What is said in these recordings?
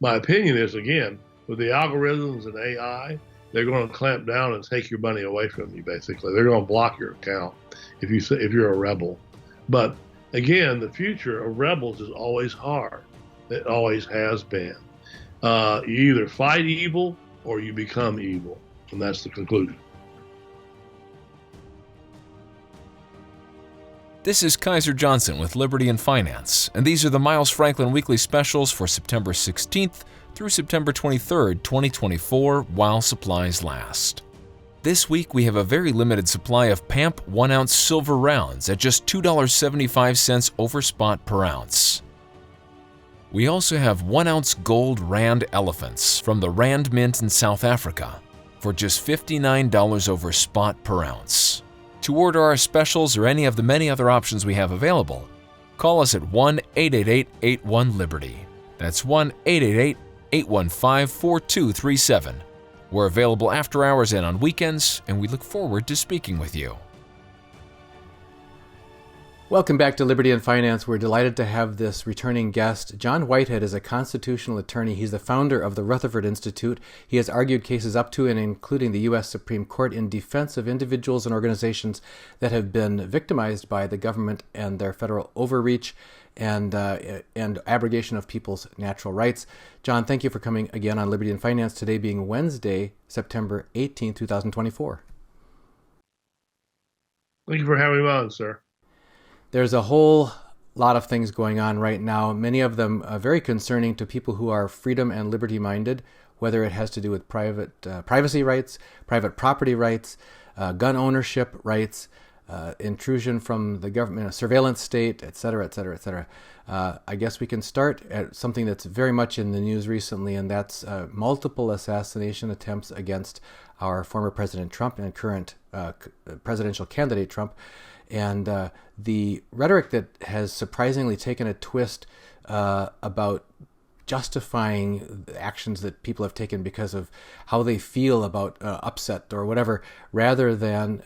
My opinion is, again, with the algorithms and AI, they're going to clamp down and take your money away from you. Basically, they're going to block your account if you're a rebel. But again, the future of rebels is always hard. It always has been. You either fight evil or you become evil, and that's the conclusion. This is Kaiser Johnson with Liberty and Finance, and these are the Miles Franklin Weekly Specials for September 16th through September 23rd, 2024, while supplies last. This week we have a very limited supply of PAMP 1-ounce silver rounds at just $2.75 over spot per ounce. We also have 1-ounce gold rand elephants from the Rand Mint in South Africa for just $59 over spot per ounce. To order our specials or any of the many other options we have available, call us at 1-888-81-LIBERTY. That's 1-888-815-4237. We're available after hours and on weekends, and we look forward to speaking with you. Welcome back to Liberty and Finance. We're delighted to have this returning guest. John Whitehead is a constitutional attorney. He's the founder of the Rutherford Institute. He has argued cases up to and including the U.S. Supreme Court in defense of individuals and organizations that have been victimized by the government and their federal overreach and abrogation of people's natural rights. John, thank you for coming again on Liberty and Finance, today being Wednesday, September 18, 2024. Thank you for having me on, sir. There's a whole lot of things going on right now, many of them very concerning to people who are freedom and liberty minded, whether it has to do with privacy rights, private property rights, gun ownership rights, intrusion from the government, a surveillance state, et cetera, et cetera, et cetera. I guess we can start at something that's very much in the news recently, and that's multiple assassination attempts against our former President Trump and current presidential candidate Trump. And the rhetoric that has surprisingly taken a twist about justifying the actions that people have taken because of how they feel about upset or whatever, rather than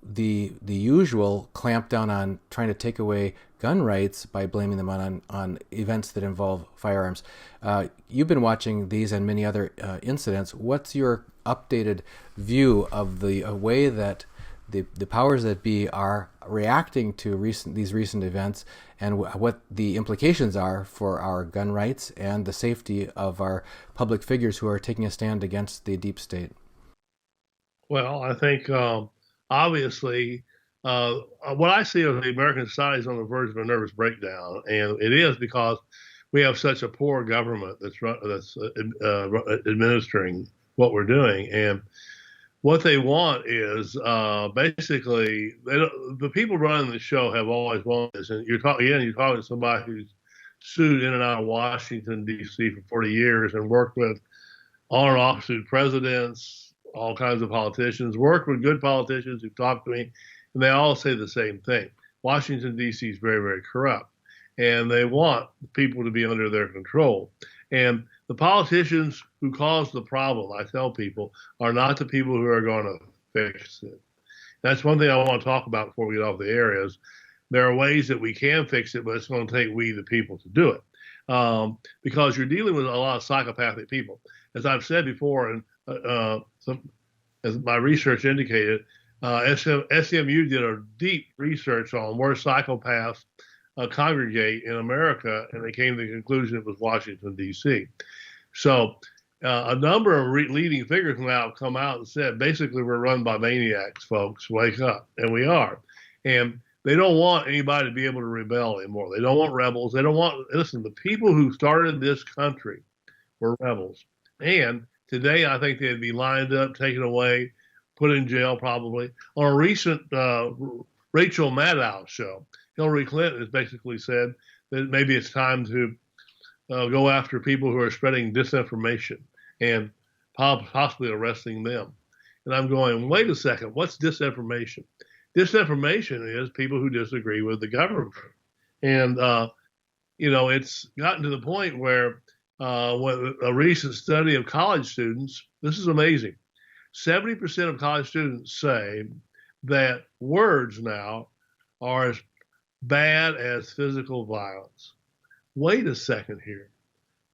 the usual clamp down on trying to take away gun rights by blaming them on events that involve firearms. You've been watching these and many other incidents. What's your updated view of the way that the powers that be are reacting to these recent events, and what the implications are for our gun rights and the safety of our public figures who are taking a stand against the deep state? Well, I think obviously what I see of the American society is on the verge of a nervous breakdown, and it is because we have such a poor government that's administering what we're doing. And what they want is basically the people running the show have always wanted this. And you're talking to somebody who's sued in and out of Washington, D.C. for 40 years and worked with on and off sued presidents, all kinds of politicians, worked with good politicians who've talked to me, and they all say the same thing. Washington, D.C. is very, very corrupt, and they want people to be under their control. And the politicians who cause the problem, I tell people, are not the people who are going to fix it. That's one thing I want to talk about before we get off the air is there are ways that we can fix it, but it's going to take we, the people, to do it. Because you're dealing with a lot of psychopathic people. As I've said before, and as my research indicated, SMU did a deep research on where psychopaths congregate in America, and they came to the conclusion it was Washington, D.C. So a number of leading figures now have come out and said, basically, we're run by maniacs, folks. Wake up. And we are. And they don't want anybody to be able to rebel anymore. They don't want rebels. They don't want, listen, the people who started this country were rebels. And today, I think they'd be lined up, taken away, put in jail probably. On a recent Rachel Maddow show, Hillary Clinton has basically said that maybe it's time to go after people who are spreading disinformation and possibly arresting them. And I'm going, wait a second, what's disinformation? Disinformation is people who disagree with the government. And, it's gotten to the point where a recent study of college students, this is amazing, 70% of college students say that words now are as bad as physical violence. Wait a second here.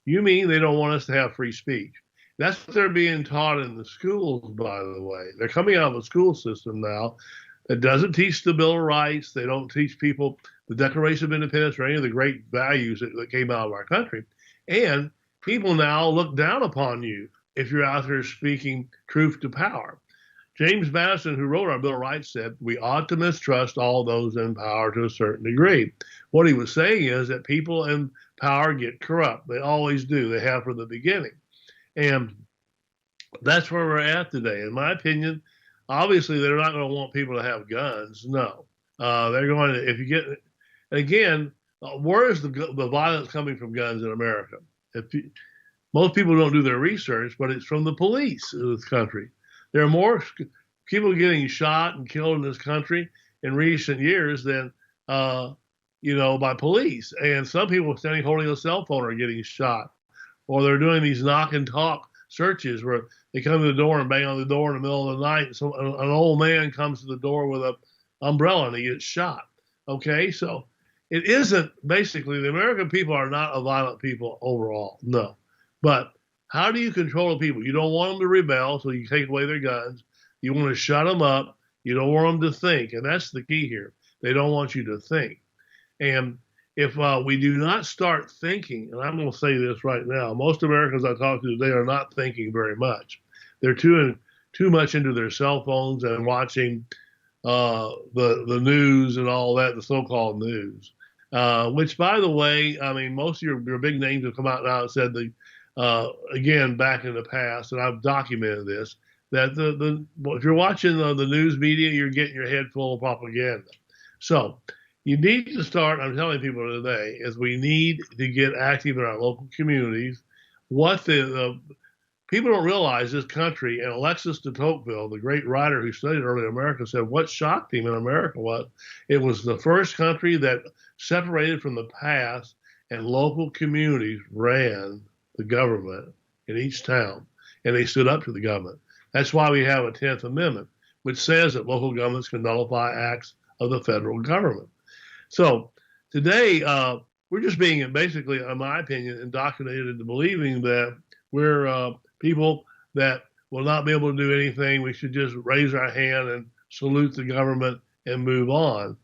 You mean they don't want us to have free speech? That's what they're being taught in the schools, by the way. They're coming out of a school system now that doesn't teach the Bill of Rights. They don't teach people the Declaration of Independence or any of the great values that came out of our country. And people now look down upon you if you're out there speaking truth to power. James Madison, who wrote our Bill of Rights, said we ought to mistrust all those in power to a certain degree. What he was saying is that people in power get corrupt. They always do. They have from the beginning. And that's where we're at today. In my opinion, obviously, they're not going to want people to have guns. No. They're going to, if you get, again, where is the violence coming from guns in America? Most people don't do their research, but it's from the police in this country. There are more people getting shot and killed in this country in recent years than, by police. And some people standing holding a cell phone are getting shot. Or they're doing these knock and talk searches where they come to the door and bang on the door in the middle of the night. So an old man comes to the door with an umbrella and he gets shot. Okay, so it isn't basically the American people are not a violent people overall. No, but how do you control the people? You don't want them to rebel, so you take away their guns. You want to shut them up. You don't want them to think, and that's the key here. They don't want you to think. And if we do not start thinking, and I'm going to say this right now, most Americans I talk to today are not thinking very much. They're too much into their cell phones and watching the news and all that, the so-called news. Which, by the way, I mean, most of your big names have come out now and said again, back in the past, and I've documented this, that if you're watching the news media, you're getting your head full of propaganda. So you need to start, I'm telling people today, is we need to get active in our local communities. What the people don't realize this country, and Alexis de Tocqueville, the great writer who studied early America, said what shocked him in America was it was the first country that separated from the past, and local communities ran the government in each town, and they stood up to the government. That's why we have a 10th Amendment, which says that local governments can nullify acts of the federal government. So today, we're just being basically, in my opinion, indoctrinated into believing that we're people that will not be able to do anything. We should just raise our hand and salute the government and move on.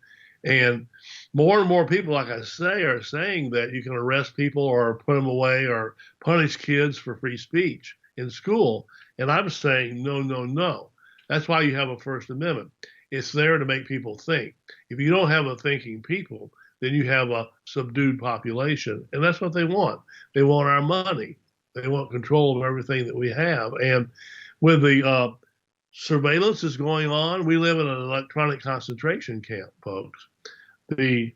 And more and more people, like I say, are saying that you can arrest people or put them away or punish kids for free speech in school. And I'm saying, no, no, no. That's why you have a First Amendment. It's there to make people think. If you don't have a thinking people, then you have a subdued population. And that's what they want. They want our money. They want control of everything that we have. And with the surveillance that's going on, we live in an electronic concentration camp, folks. The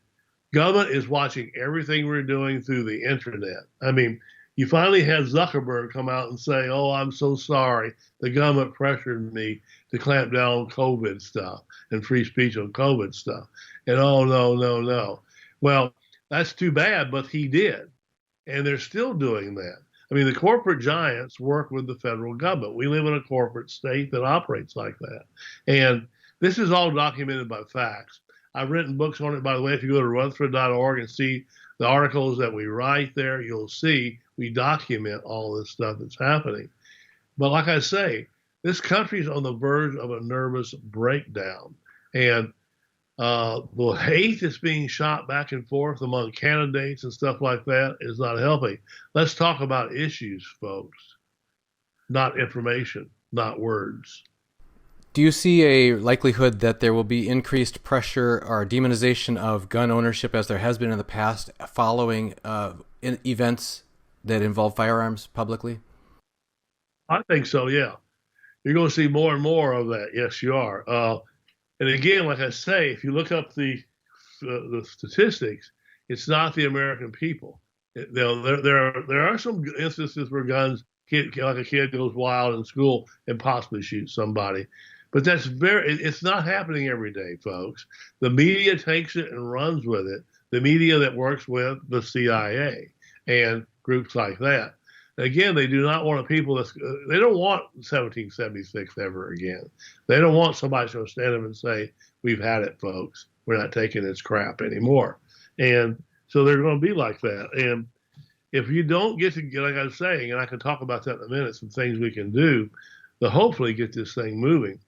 government is watching everything we're doing through the internet. I mean, you finally had Zuckerberg come out and say, oh, I'm so sorry. The government pressured me to clamp down on COVID stuff and free speech on COVID stuff. And oh, no, no, no. Well, that's too bad, but he did. And they're still doing that. I mean, the corporate giants work with the federal government. We live in a corporate state that operates like that. And this is all documented by facts. I've written books on it, by the way. If you go to Rutherford.org and see the articles that we write there, you'll see we document all this stuff that's happening. But like I say, this country's on the verge of a nervous breakdown. And the hate that's being shot back and forth among candidates and stuff like that is not helping. Let's talk about issues, folks, not information, not words. Do you see a likelihood that there will be increased pressure or demonization of gun ownership as there has been in the past following events that involve firearms publicly? I think so, yeah. You're going to see more and more of that. Yes, you are. And again, like I say, if you look up the statistics, it's not the American people. There are some instances where guns, like a kid goes wild in school and possibly shoots somebody. But it's not happening every day, folks. The media takes it and runs with it. The media that works with the CIA and groups like that. Again, they do not want they don't want 1776 ever again. They don't want somebody to stand up and say, we've had it, folks. We're not taking this crap anymore. And so they're going to be like that. And if you don't get to, like I was saying, and I can talk about that in a minute, some things we can do to hopefully get this thing moving,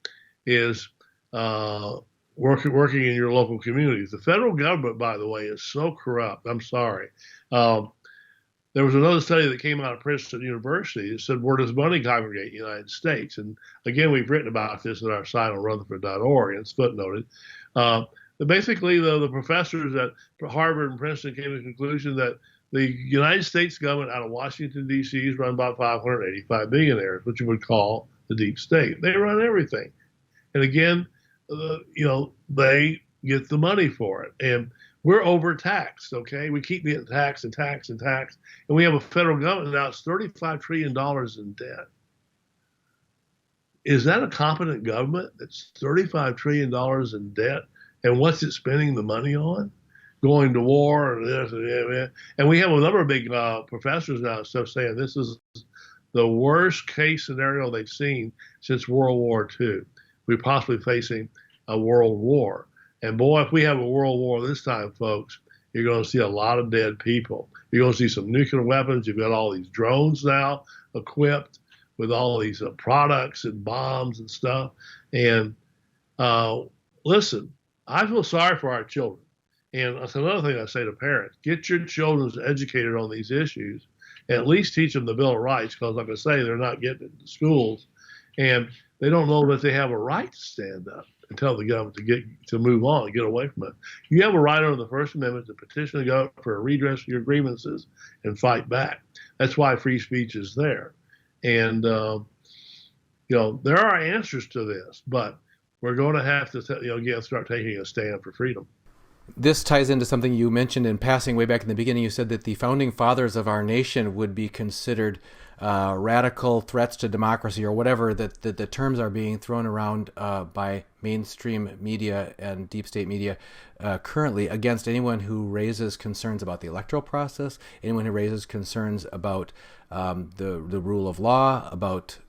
is working in your local communities. The federal government, by the way, is so corrupt. I'm sorry. There was another study that came out of Princeton University that said, where does money congregate in the United States? And again, we've written about this at our site on Rutherford.org, and it's footnoted. Basically, the professors at Harvard and Princeton came to the conclusion that the United States government out of Washington, D.C. is run by 585 billionaires, which you would call the deep state. They run everything. And again, they get the money for it. And we're overtaxed, okay? We keep getting taxed and taxed and taxed. And we have a federal government now, it's $35 trillion in debt. Is that a competent government that's $35 trillion in debt? And what's it spending the money on? Going to war and this and that. And we have a number of big professors now and stuff saying this is the worst case scenario they've seen since World War II. We're possibly facing a world war. And boy, if we have a world war this time, folks, you're going to see a lot of dead people. You're going to see some nuclear weapons. You've got all these drones now equipped with all these products and bombs and stuff. And listen, I feel sorry for our children. And that's another thing I say to parents. Get your children educated on these issues and at least teach them the Bill of Rights, because like I say, they're not getting into schools. And they don't know that they have a right to stand up and tell the government to move on and get away from it. You have a right under the First Amendment to petition the government for a redress of your grievances and fight back. That's why free speech is there. And, there are answers to this, but we're going to have to, again, start taking a stand for freedom. This ties into something you mentioned in passing way back in the beginning. You said that the founding fathers of our nation would be considered radical threats to democracy, or whatever that the terms are being thrown around by mainstream media and deep state media currently against anyone who raises concerns about the electoral process, anyone who raises concerns about the rule of law, about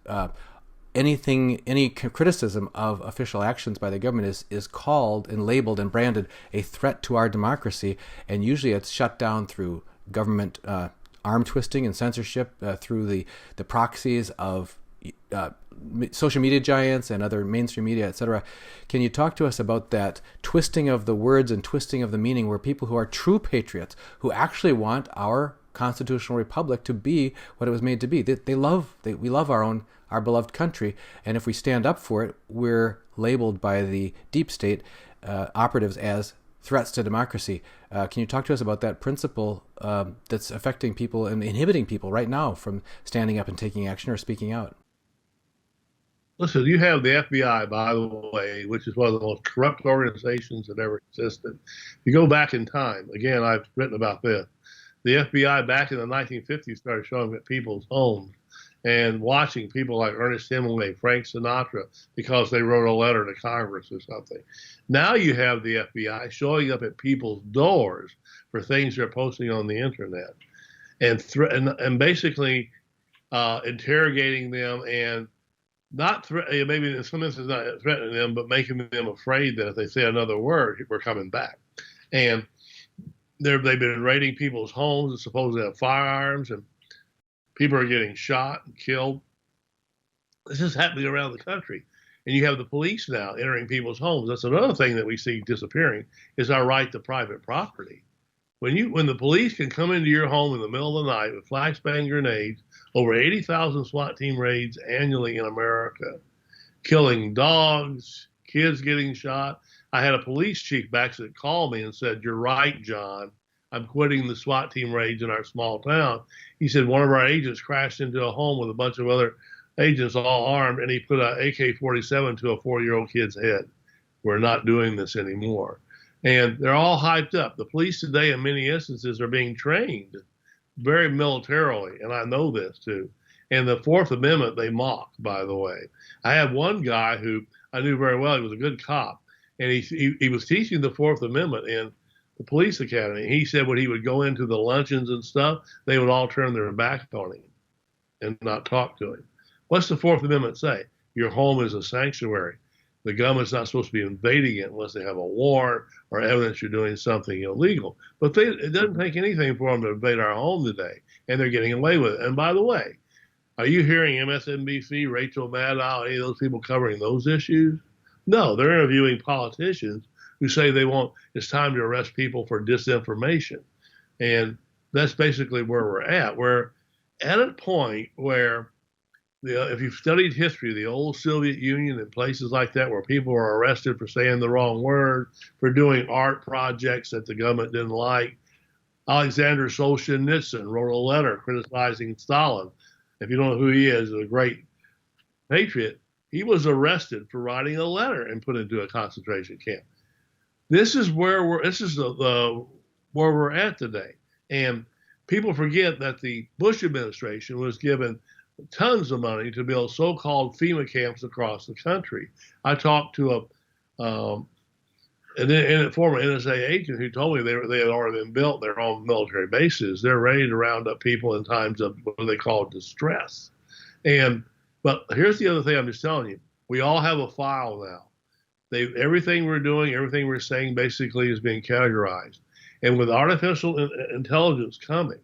any criticism of official actions by the government is called and labeled and branded a threat to our democracy, and usually it's shut down through government arm twisting and censorship through the proxies of social media giants and other mainstream media, etc. Can you talk to us about that twisting of the words and twisting of the meaning, where people who are true patriots, who actually want our constitutional republic to be what it was made to be, we love our beloved country, and if we stand up for it, we're labeled by the deep state operatives as threats to democracy. Can you talk to us about that principle that's affecting people and inhibiting people right now from standing up and taking action or speaking out? Listen, you have the FBI, by the way, which is one of the most corrupt organizations that ever existed. If you go back in time, again, I've written about this. The FBI back in the 1950s started showing up at people's homes and watching people like Ernest Hemingway, Frank Sinatra, because they wrote a letter to Congress or something. Now you have the FBI showing up at people's doors for things they're posting on the internet, and basically interrogating them, and maybe in some instances not threatening them, but making them afraid that if they say another word, we're coming back. And they've been raiding people's homes and supposedly have firearms, and people are getting shot and killed. This is happening around the country. And you have the police now entering people's homes. That's another thing that we see disappearing, is our right to private property. When the police can come into your home in the middle of the night with flashbang grenades, over 80,000 SWAT team raids annually in America, killing dogs, kids getting shot. I had a police chief back that called me and said, "You're right, John. I'm quitting the SWAT team raids in our small town." He said one of our agents crashed into a home with a bunch of other agents all armed, and he put an AK-47 to a 4-year-old kid's head. We're not doing this anymore. And they're all hyped up. The police today, in many instances, are being trained very militarily, and I know this too. And the Fourth Amendment, they mock, by the way. I had one guy who I knew very well. He was a good cop, and he was teaching the Fourth Amendment in the police academy. He said when he would go into the luncheons and stuff, they would all turn their back on him and not talk to him. What's the Fourth Amendment say? Your home is a sanctuary. The government's not supposed to be invading it unless they have a warrant or evidence you're doing something illegal. But it doesn't take anything for them to invade our home today. and they're getting away with it. And by the way, are you hearing MSNBC, Rachel Maddow, any of those people covering those issues? No, they're interviewing politicians who say it's time to arrest people for disinformation. And that's basically where we're at. We're at a point where if you've studied history, the old Soviet Union and places like that where people were arrested for saying the wrong word, for doing art projects that the government didn't like. Alexander Solzhenitsyn wrote a letter criticizing Stalin. If you don't know who he is, a great patriot. He was arrested for writing a letter and put into a concentration camp. This is where where we're at today. And people forget that the Bush administration was given tons of money to build so-called FEMA camps across the country. I talked to a former NSA agent who told me they had already been built their own military bases. They're ready to round up people in times of what they call distress. But here's the other thing I'm just telling you. We all have a file now. Everything we're doing, everything we're saying basically is being categorized. And with artificial intelligence coming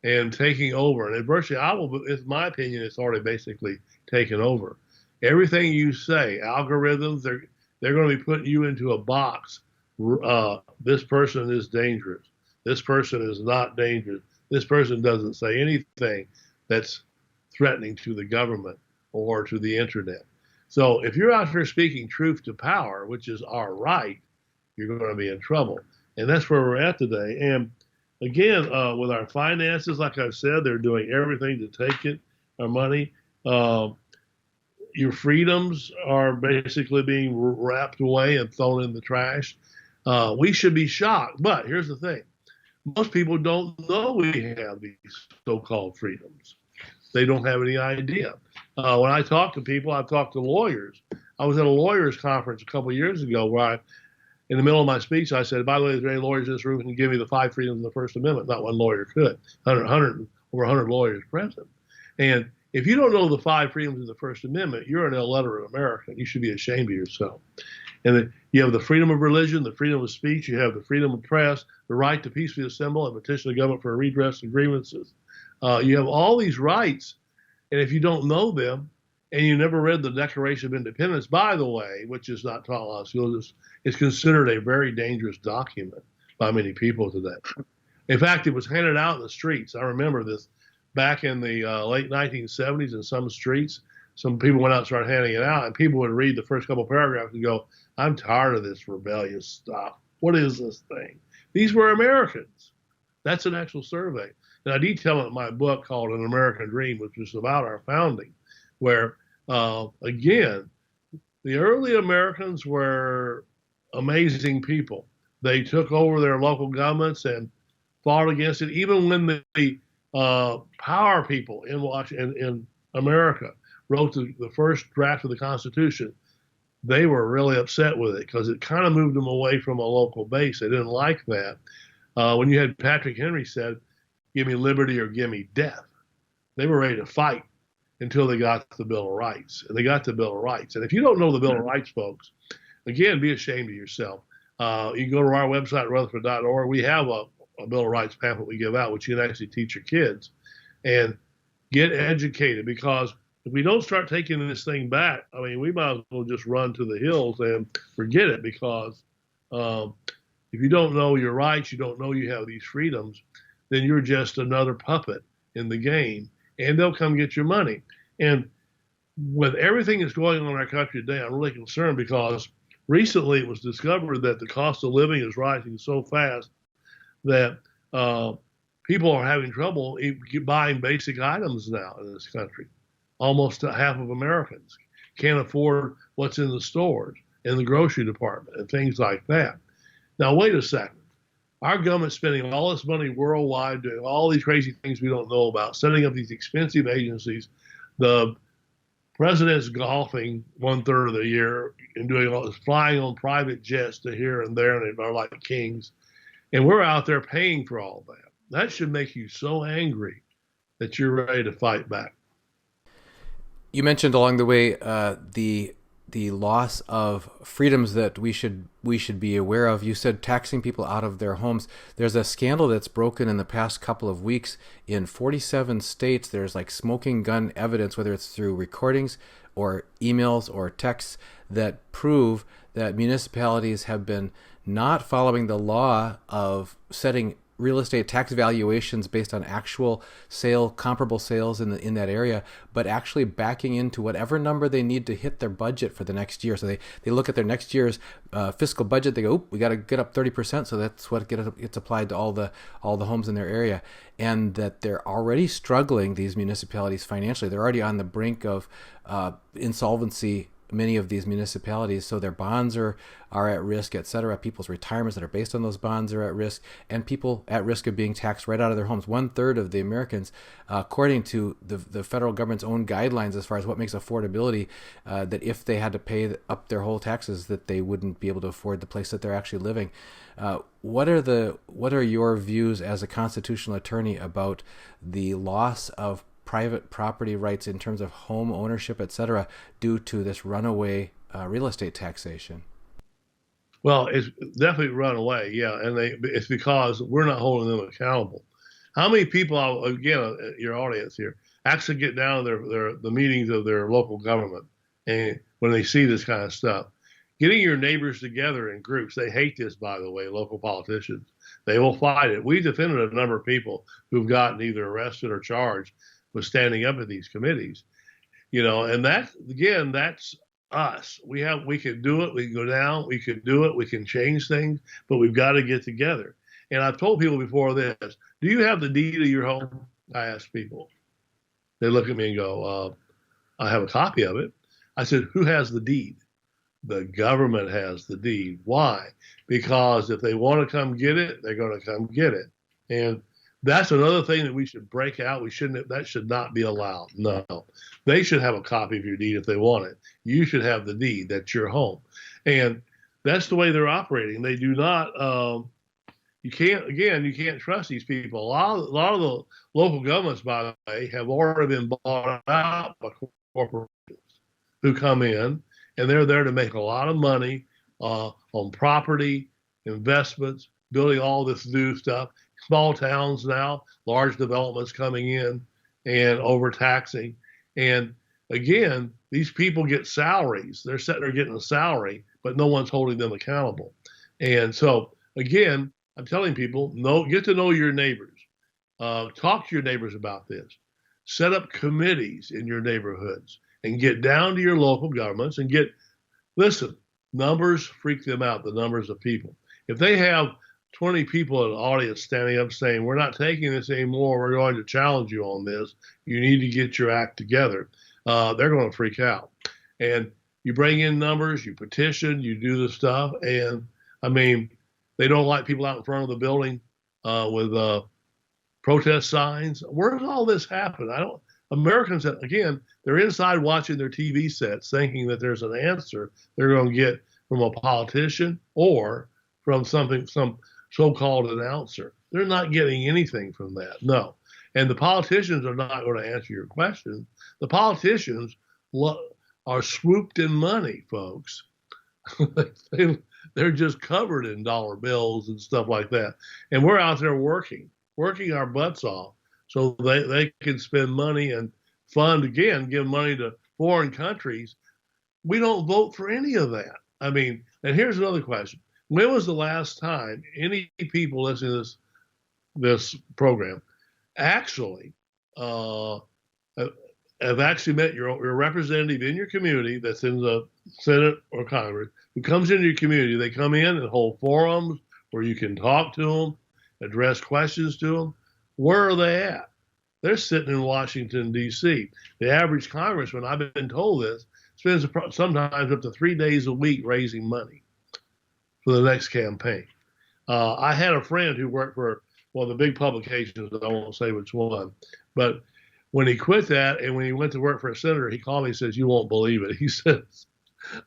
and taking over, and virtually, it's my opinion, it's already basically taken over. Everything you say, algorithms, they're going to be putting you into a box. This person is dangerous. This person is not dangerous. This person doesn't say anything that's threatening to the government or to the internet. So if you're out here speaking truth to power, which is our right, you're going to be in trouble. And that's where we're at today. And again, with our finances, like I've said, they're doing everything to take it, our money. Your freedoms are basically being wrapped away and thrown in the trash. We should be shocked. But here's the thing. Most people don't know we have these so-called freedoms. They don't have any idea. When I talk to people, I've talked to lawyers. I was at a lawyers conference a couple of years ago where in the middle of my speech, I said, by the way, is there any lawyers in this room who can give me the 5 freedoms of the First Amendment? Not one lawyer could. Over 100 lawyers present. And if you don't know the 5 freedoms of the First Amendment, you're an illiterate American. You should be ashamed of yourself. And you have the freedom of religion, the freedom of speech, you have the freedom of press, the right to peacefully assemble and petition the government for redress of grievances. You have all these rights, and if you don't know them, and you never read the Declaration of Independence, by the way, which is not taught in a lot of schools, it's considered a very dangerous document by many people today. In fact, it was handed out in the streets. I remember this back in the late 1970s in some streets. Some people went out and started handing it out, and people would read the first couple paragraphs and go, I'm tired of this rebellious stuff. What is this thing? These were Americans. That's an actual survey. And I detail it in my book called An American Dream, which is about our founding, where, again, the early Americans were amazing people. They took over their local governments and fought against it. Even when the power people in Washington, in America, wrote the first draft of the Constitution, they were really upset with it because it kind of moved them away from a local base. They didn't like that. When you had Patrick Henry said, give me liberty or give me death, they were ready to fight until they got the Bill of Rights. And they got the Bill of Rights. And if you don't know the Bill of Rights, folks, again, be ashamed of yourself. You can go to our website, rutherford.org. We have a Bill of Rights pamphlet we give out, which you can actually teach your kids. And get educated, because if we don't start taking this thing back, I mean, we might as well just run to the hills and forget it, because if you don't know your rights, you don't know you have these freedoms, then you're just another puppet in the game, and they'll come get your money. And with everything that's going on in our country today, I'm really concerned, because recently it was discovered that the cost of living is rising so fast that people are having trouble buying basic items now in this country. Almost half of Americans can't afford what's in the stores, in the grocery department, and things like that. Now, wait a second. Our government's spending all this money worldwide doing all these crazy things we don't know about, setting up these expensive agencies. The president's golfing 1/3 of the year and doing all this, flying on private jets to here and there, and they are like kings. And we're out there paying for all that. That should make you so angry that you're ready to fight back. You mentioned along the way the the loss of freedoms that we should be aware of. You said taxing people out of their homes. There's a scandal that's broken in the past couple of weeks in 47 states. There's like smoking gun evidence, whether it's through recordings or emails or texts, that prove that municipalities have been not following the law of setting real estate tax valuations based on actual comparable sales in that area, but actually backing into whatever number they need to hit their budget for the next year. So they look at their next year's fiscal budget. They go, we got to get up 30%. So that's what gets applied to all the homes in their area, and that they're already struggling, these municipalities, financially. They're already on the brink of insolvency, many of these municipalities, so their bonds are at risk, et cetera. People's retirements that are based on those bonds are at risk, and people at risk of being taxed right out of their homes. 1/3 of the Americans, according to the federal government's own guidelines as far as what makes affordability, that if they had to pay up their whole taxes, that they wouldn't be able to afford the place that they're actually living. What are your views as a constitutional attorney about the loss of private property rights in terms of home ownership, et cetera, due to this runaway real estate taxation? Well, it's definitely run away, yeah, and it's because we're not holding them accountable. How many people, again, your audience here, actually get down to the meetings of their local government, and when they see this kind of stuff, getting your neighbors together in groups? They hate this, by the way, local politicians. They will fight it. We defended a number of people who've gotten either arrested or charged with standing up at these committees, and that's us. We can do it. We can go down. We can do it. We can change things, but we've got to get together. And I've told people before this: do you have the deed of your home? I ask people. They look at me and go, I have a copy of it. I said, who has the deed? The government has the deed. Why? Because if they want to come get it, they're going to come get it. And that's another thing that we should break out. That should not be allowed. No, they should have a copy of your deed if they want it. You should have the deed. That's your home. And that's the way they're operating. They do not, you can't trust these people. A lot of the local governments, by the way, have already been bought out by corporations who come in, and they're there to make a lot of money on property, investments, building all this new stuff. Small towns now, large developments coming in and overtaxing. And again, these people get salaries. They're sitting there getting a salary, but no one's holding them accountable. And so, again, I'm telling people, get to know your neighbors. Talk to your neighbors about this. Set up committees in your neighborhoods and get down to your local governments and listen, numbers freak them out, the numbers of people. If they have 20 people in the audience standing up saying, we're not taking this anymore, we're going to challenge you on this, you need to get your act together, they're going to freak out. And you bring in numbers, you petition, you do the stuff, and I mean, they don't like people out in front of the building with protest signs. Where does all this happen? Americans, again, they're inside watching their TV sets thinking that there's an answer they're going to get from a politician or from some so-called announcer. They're not getting anything from that, no. And the politicians are not going to answer your questions. The politicians are swooped in money, folks. They're just covered in dollar bills and stuff like that. And we're out there working our butts off so they can spend money and give money to foreign countries. We don't vote for any of that. I mean, and here's another question. When was the last time any people listening to this program actually have actually met your representative in your community that's in the Senate or Congress, who comes into your community? They come in and hold forums where you can talk to them, address questions to them. Where are they at? They're sitting in Washington, D.C. The average congressman, I've been told this, spends sometimes up to 3 days a week raising money for the next campaign. I had a friend who worked for one of the big publications, I won't say which one, but when he quit that and when he went to work for a senator, he called me and says, you won't believe it. He says,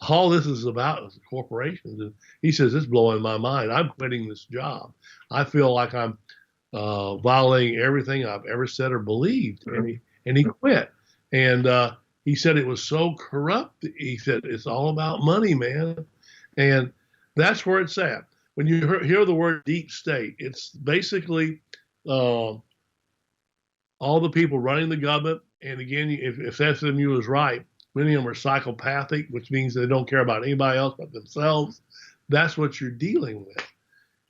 all this is about is corporations. And he says, it's blowing my mind. I'm quitting this job. I feel like I'm violating everything I've ever said or believed. And he quit. And He said it was so corrupt. He said it's all about money, man. And that's where it's at. When you hear the word deep state, it's basically all the people running the government. And again, if SMU is right, many of them are psychopathic, which means they don't care about anybody else but themselves. That's what you're dealing with.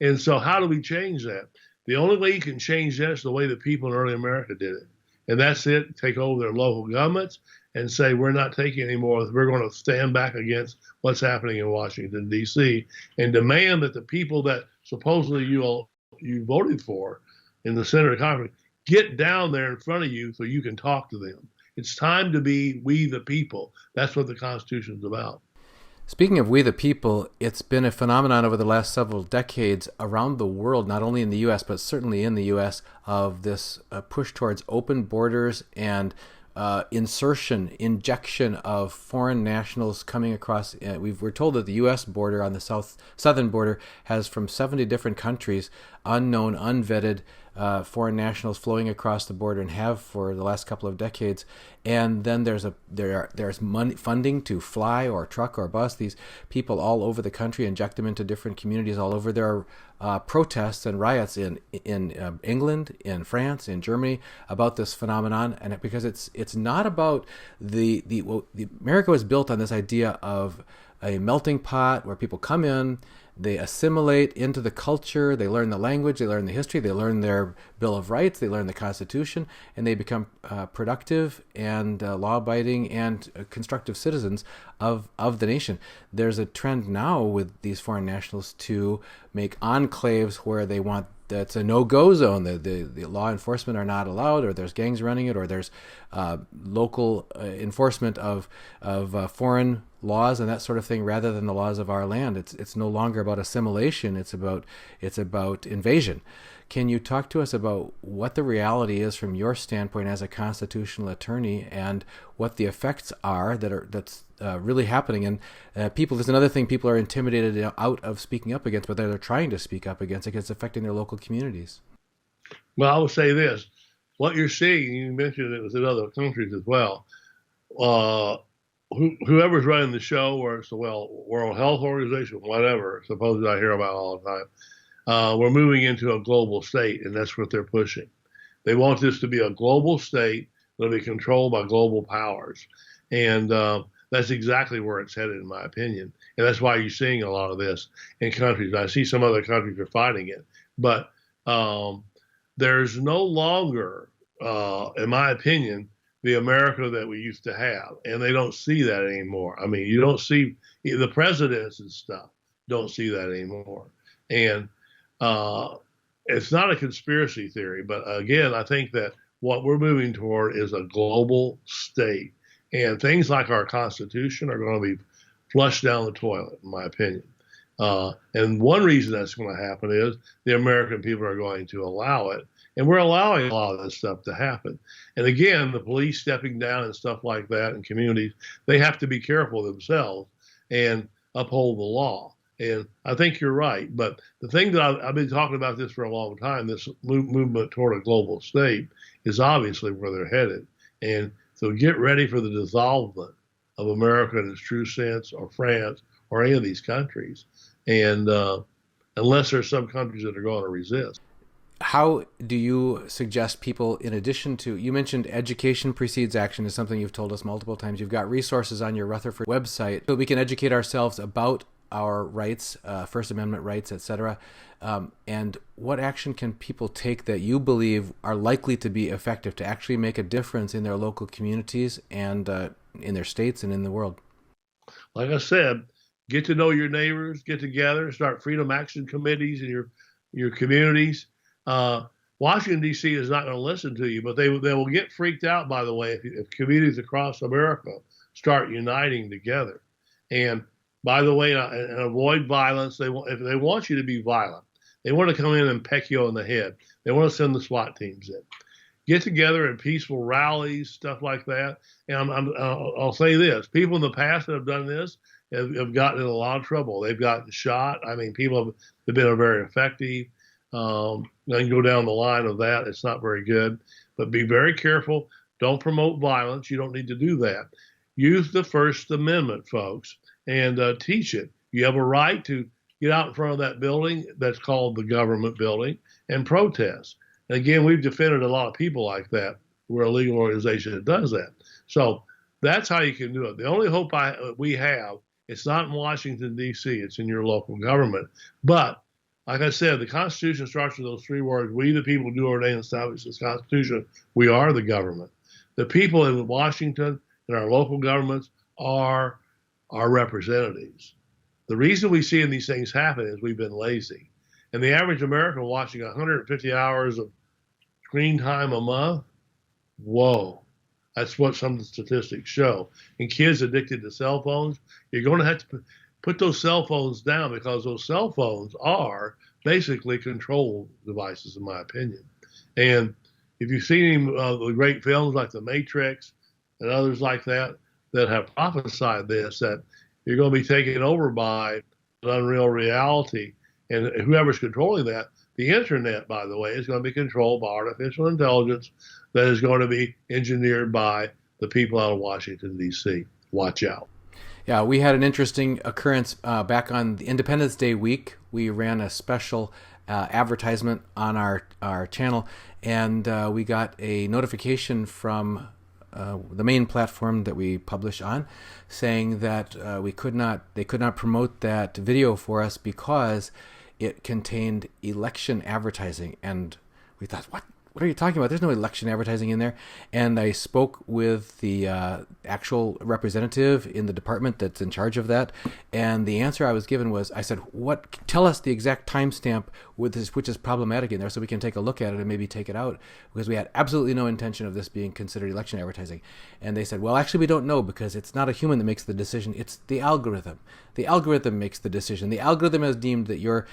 And so how do we change that? The only way you can change that is the way that people in early America did it. And that's it. Take over their local governments and say, we're not taking anymore. We're going to stand back against what's happening in Washington, D.C. and demand that the people that supposedly you voted for in the center of Congress get down there in front of you so you can talk to them. It's time to be we the people. That's what the Constitution is about. Speaking of we the people, it's been a phenomenon over the last several decades around the world, not only in the U.S., but certainly in the U.S., of this push towards open borders and injection of foreign nationals coming across. We're told that the U.S. border on the southern border has from 70 different countries, unknown, unvetted foreign nationals flowing across the border and have for the last couple of decades. And then there's money, funding to fly or truck or bus these people all over the country, inject them into different communities all over. There are protests and riots in England, in France, in Germany about this phenomenon, and because it's not about the America was built on this idea of a melting pot where people come in, they assimilate into the culture, they learn the language, they learn the history, they learn their Bill of Rights, they learn the Constitution, and they become productive and law-abiding and constructive citizens of the nation. There's a trend now with these foreign nationals to make enclaves where they want that's a no-go zone. The law enforcement are not allowed, or there's gangs running it, or there's local enforcement of foreign laws and that sort of thing, rather than the laws of our land. It's no longer about assimilation. It's about invasion. Can you talk to us about what the reality is from your standpoint as a constitutional attorney, and what the effects are that's really happening? And there's another thing people are intimidated out of speaking up against, but they're trying to speak up against it because it's affecting their local communities. Well, I will say this. What you're seeing, you mentioned it was in other countries as well. Whoever's running the show, or it's the World Health Organization, whatever, supposedly I hear about all the time, we're moving into a global state, and that's what they're pushing. They want this to be a global state that'll be controlled by global powers. And that's exactly where it's headed, in my opinion. And that's why you're seeing a lot of this in countries. I see some other countries are fighting it. But there's no longer, in my opinion, the America that we used to have. And they don't see that anymore. I mean, you don't see the presidents and stuff don't see that anymore. And it's not a conspiracy theory, but again, I think that what we're moving toward is a global state. And things like our Constitution are going to be flushed down the toilet, in my opinion. And one reason that's going to happen is the American people are going to allow it. And we're allowing a lot of this stuff to happen. And again, the police stepping down and stuff like that in communities, they have to be careful themselves and uphold the law. And I think you're right. But the thing that I've been talking about this for a long time, this movement toward a global state, is obviously where they're headed. And so get ready for the dissolvement of America in its true sense, or France, or any of these countries. And unless there's some countries that are going to resist. How do you suggest people, in addition to, you mentioned education precedes action is something you've told us multiple times. You've got resources on your Rutherford website so we can educate ourselves about our rights, First Amendment rights, etc. And what action can people take that you believe are likely to be effective to actually make a difference in their local communities and in their states and in the world? Like I said, get to know your neighbors, get together, start freedom action committees in your communities. Washington, D.C. is not going to listen to you, but they will get freaked out, by the way, if communities across America start uniting together. And by the way, and avoid violence. If they want you to be violent, they want to come in and peck you on the head. They want to send the SWAT teams in. Get together in peaceful rallies, stuff like that. And I'll say this: people in the past that have done this have gotten in a lot of trouble. They've gotten shot. I mean, people have been very effective. I can go down the line of that. It's not very good. But be very careful. Don't promote violence. You don't need to do that. Use the First Amendment, folks, and teach it. You have a right to get out in front of that building that's called the government building and protest. And again, we've defended a lot of people like that. We're a legal organization that does that. So that's how you can do it. The only hope we have, it's not in Washington, D.C., it's in your local government. But like I said, the Constitution structures those three words: we, the people, do ordain and establish this Constitution. We are the government. The people in Washington and our local governments are our representatives. The reason we see these things happen is we've been lazy. And the average American watching 150 hours of screen time a month, whoa, that's what some of the statistics show. And kids addicted to cell phones, you're going to have to put those cell phones down, because those cell phones are basically control devices, in my opinion. And if you've seen the great films like The Matrix and others like that have prophesied this, that you're going to be taken over by an unreal reality. And whoever's controlling that, the internet, by the way, is going to be controlled by artificial intelligence that is going to be engineered by the people out of Washington, D.C. Watch out. Yeah, we had an interesting occurrence back on the Independence Day week. We ran a special advertisement on our channel, and we got a notification from the main platform that we publish on, saying that they could not promote that video for us because it contained election advertising. And we thought, what are you talking about? There's no election advertising in there. And I spoke with the actual representative in the department that's in charge of that. And the answer I was given was, I said, tell us the exact timestamp with this, which is problematic in there, so we can take a look at it and maybe take it out, because we had absolutely no intention of this being considered election advertising. And they said, well, actually, we don't know, because it's not a human that makes the decision. It's the algorithm. The algorithm makes the decision. The algorithm has deemed that your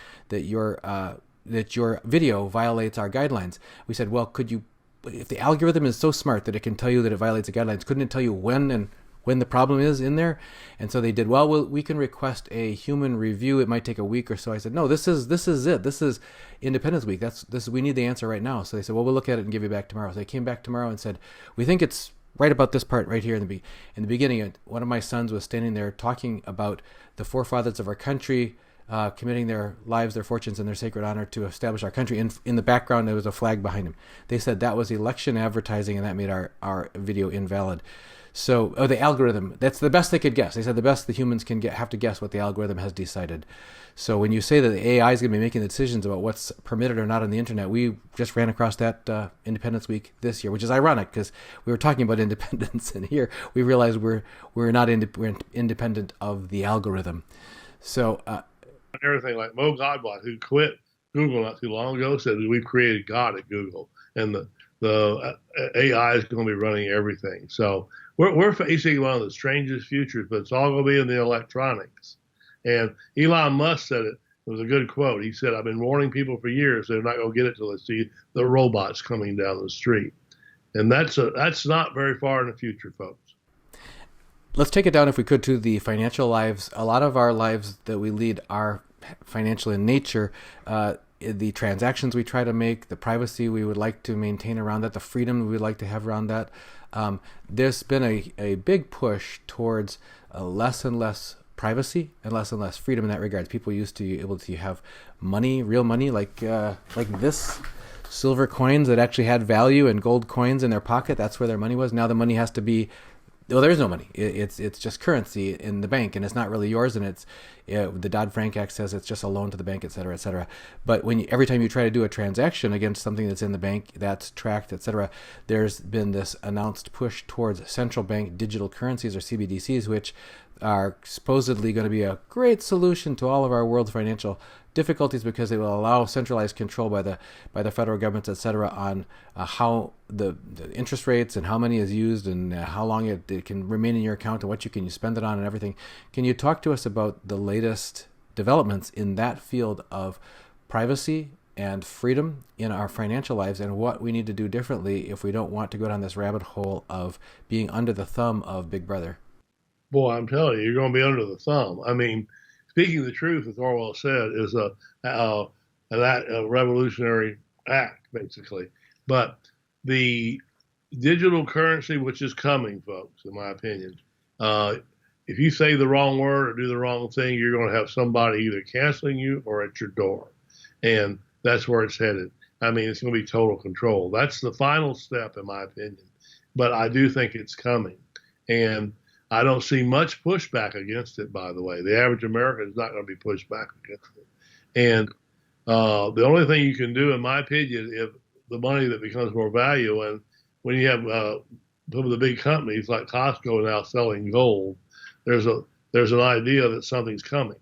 video violates our guidelines. We said, well, if the algorithm is so smart that it can tell you that it violates the guidelines, couldn't it tell you when the problem is in there? And so they did, well, we can request a human review. It might take a week or so. I said, no, this is it. This is Independence Week. We need the answer right now. So they said, well, we'll look at it and give you back tomorrow. So they came back tomorrow and said, we think it's right about this part right here in the beginning. One of my sons was standing there talking about the forefathers of our country, committing their lives, their fortunes, and their sacred honor to establish our country. In the background, there was a flag behind him. They said that was election advertising, and that made our video invalid. So, the algorithm, that's the best they could guess. They said the best the humans can have to guess what the algorithm has decided. So when you say that the AI is going to be making the decisions about what's permitted or not on the internet, we just ran across that Independence Week this year, which is ironic because we were talking about independence, and here we realize we're independent of the algorithm. So everything like Mo Godbot, who quit Google not too long ago, said we've created God at Google, and the AI is going to be running everything. So we're facing one of the strangest futures, but it's all going to be in the electronics. And Elon Musk said it was a good quote. He said, I've been warning people for years they're not going to get it till they see the robots coming down the street. And that's not very far in the future, folks. Let's take it down, if we could, to the financial lives. A lot of our lives that we lead are financial in nature. The transactions we try to make, the privacy we would like to maintain around that, the freedom we would like to have around that. There's been a big push towards less and less privacy and less freedom in that regard. People used to be able to have money, real money, like this, silver coins that actually had value, and gold coins in their pocket. That's where their money was. Now the money has to be, well, there is no money. It's just currency in the bank, and it's not really yours. And the Dodd-Frank Act says it's just a loan to the bank, et cetera, et cetera. But every time you try to do a transaction against something that's in the bank, that's tracked, et cetera, there's been this announced push towards central bank digital currencies, or CBDCs, which are supposedly going to be a great solution to all of our world's financial difficulties, because they will allow centralized control by the federal governments, et cetera, on how the interest rates and how money is used, and how long it can remain in your account, and what you can spend it on, and everything. Can you talk to us about the latest developments in that field of privacy and freedom in our financial lives, and what we need to do differently if we don't want to go down this rabbit hole of being under the thumb of Big Brother? Boy, I'm telling you, you're going to be under the thumb. I mean, speaking the truth, as Orwell said, is a revolutionary act, basically. But the digital currency, which is coming, folks, in my opinion. If you say the wrong word or do the wrong thing, you're going to have somebody either canceling you or at your door. And that's where it's headed. I mean, it's going to be total control. That's the final step, in my opinion. But I do think it's coming. And I don't see much pushback against it, by the way. The average American is not going to be pushed back against it. And the only thing you can do, in my opinion, if the money that becomes more value, and when you have some of the big companies like Costco now selling gold, there's an idea that something's coming,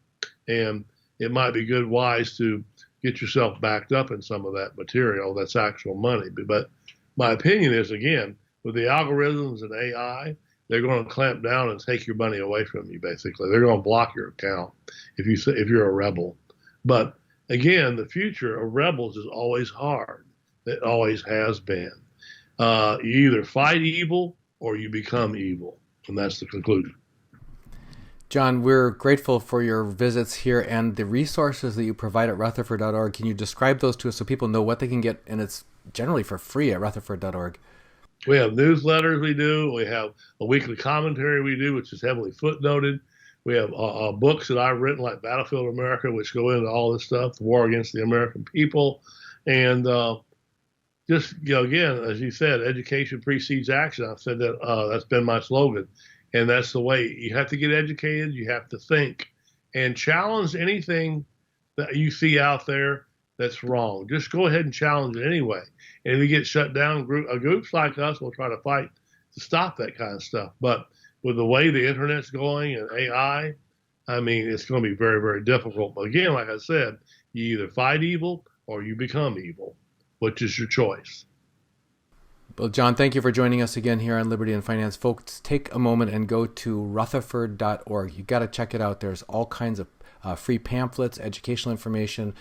and it might be wise to get yourself backed up in some of that material that's actual money. But my opinion is, again, with the algorithms and AI, they're going to clamp down and take your money away from you. Basically, they're going to block your account if you're a rebel. But again, the future of rebels is always hard. It always has been. You either fight evil or you become evil, and that's the conclusion. John, we're grateful for your visits here and the resources that you provide at Rutherford.org. Can you describe those to us so people know what they can get? And it's generally for free at Rutherford.org. We have newsletters we do. We have a weekly commentary we do, which is heavily footnoted. We have books that I've written, like Battlefield America, which go into all this stuff, the war against the American people. And just, again, as you said, education precedes action. I've said that that's been my slogan. And that's the way. You have to get educated. You have to think and challenge anything that you see out there that's wrong. Just go ahead and challenge it anyway. And if you get shut down, groups like us will try to fight to stop that kind of stuff. But with the way the internet's going and AI, I mean, it's going to be very, very difficult. But again, like I said, you either fight evil or you become evil. Which is your choice? Well, John, thank you for joining us again here on Liberty and Finance. Folks, take a moment and go to Rutherford.org. You've got to check it out. There's all kinds of free pamphlets, educational information,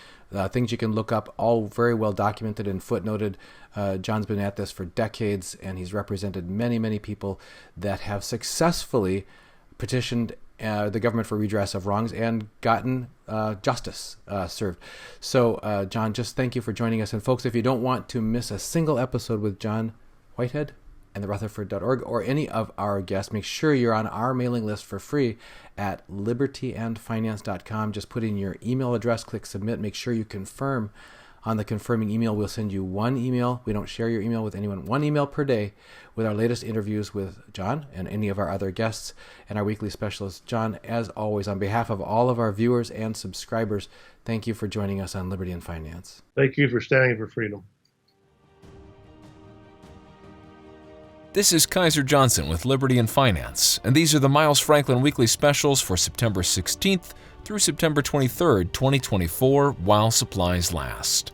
things you can look up, all very well documented and footnoted. John's been at this for decades, and he's represented many, many people that have successfully petitioned the government for redress of wrongs and gotten justice served. So, John, just thank you for joining us. And folks, if you don't want to miss a single episode with John Whitehead and the Rutherford.org or any of our guests, make sure you're on our mailing list for free at libertyandfinance.com. Just put in your email address, click submit, make sure you confirm. On the confirming email, we'll send you one email. We don't share your email with anyone. One email per day with our latest interviews with John and any of our other guests and our weekly specialists. John, as always, on behalf of all of our viewers and subscribers, thank you for joining us on Liberty and Finance. Thank you for standing for freedom. This is Kaiser Johnson with Liberty and Finance, and these are the Miles Franklin Weekly Specials for September 16th through September 23rd, 2024, while supplies last.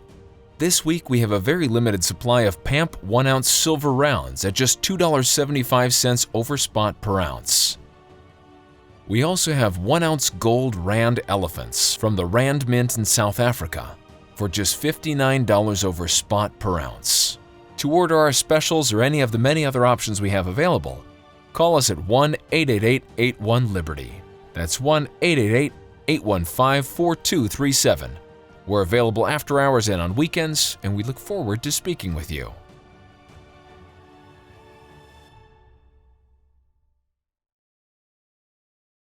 This week, we have a very limited supply of PAMP 1-ounce silver rounds at just $2.75 over spot per ounce. We also have 1-ounce gold Rand elephants from the Rand Mint in South Africa for just $59 over spot per ounce. To order our specials or any of the many other options we have available, call us at 1-888-81-LIBERTY. That's 1-888-815-4237. We're available after hours and on weekends, and we look forward to speaking with you.